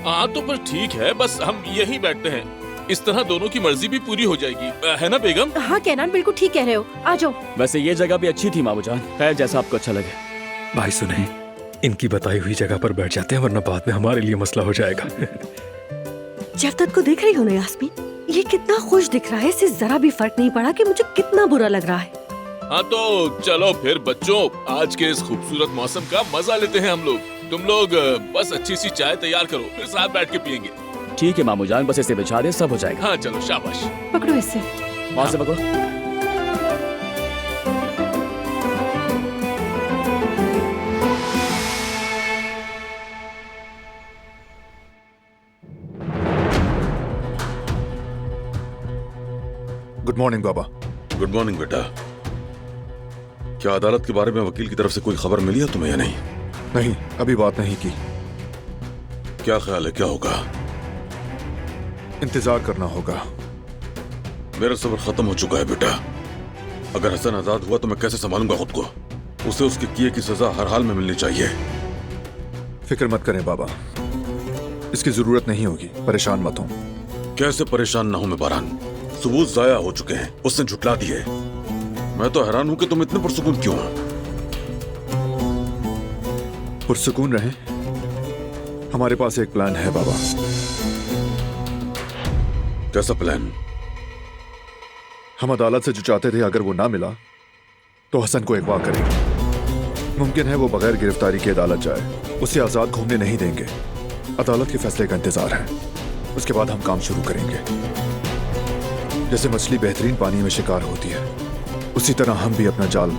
हाँ तो पर ठीक है, बस हम यहीं बैठते हैं। इस तरह दोनों की मर्जी भी पूरी हो जाएगी, है ना बेगम? हाँ कैनान, बिल्कुल ठीक कह रहे हो, आ जाओ। वैसे ये जगह भी अच्छी थी मामू जान, है जैसा आपको अच्छा लगे। भाई सुने, इनकी बताई हुई जगह पर बैठ जाते हैं, वरना बाद में हमारे लिए मसला हो जाएगा। जवदत को देख रही हो ना यास्मीन, ये कितना खुश दिख रहा है, इससे जरा भी फर्क नहीं पड़ा कि मुझे कितना बुरा लग रहा है। हाँ तो चलो फिर बच्चों, आज के इस खूबसूरत मौसम का मजा लेते हैं हम लोग। तुम लोग बस अच्छी सी चाय तैयार करो, फिर साथ बैठ के पियेंगे। ठीक है मामू जान, बस इसे बिछा दे, सब हो जाएगा। हाँ चलो, शाबाश। पकड़ो इससे। वहाँ से पकड़ो। गुड मॉर्निंग बाबा। गुड मॉर्निंग बेटा। क्या अदालत के बारे में वकील की तरफ से कोई खबर मिली है तुम्हें या नहीं? नहीं, अभी बात नहीं की। क्या ख्याल है, क्या होगा? इंतजार करना होगा। मेरा सब्र खत्म हो चुका है बेटा। अगर हसन आजाद हुआ तो मैं कैसे संभालूंगा खुद को? उसे उसके किए की सजा हर हाल में मिलनी चाहिए। फिक्र मत करें बाबा, इसकी जरूरत नहीं होगी, परेशान मत हो। कैसे परेशान ना हूं मैं बारान? सबूत जाया हो चुके हैं, उसने झुटला दिए। मैं तो हैरान हूं कि तुम इतने पुरसुकून क्यों हो? पुरसुकून रहे, हमारे पास एक प्लान है बाबा। कैसा प्लान? हम अदालत से जो चाहते थे, अगर वो ना मिला तो हसन को अगवा करेंगे। मुमकिन है वो बगैर गिरफ्तारी के अदालत जाए, उसे आजाद घूमने नहीं देंगे। अदालत के फैसले का इंतजार है, उसके बाद हम काम शुरू करेंगे। जैसे मछली बेहतरीन पानी में शिकार होती है, उसी तरह हम भी अपना जाल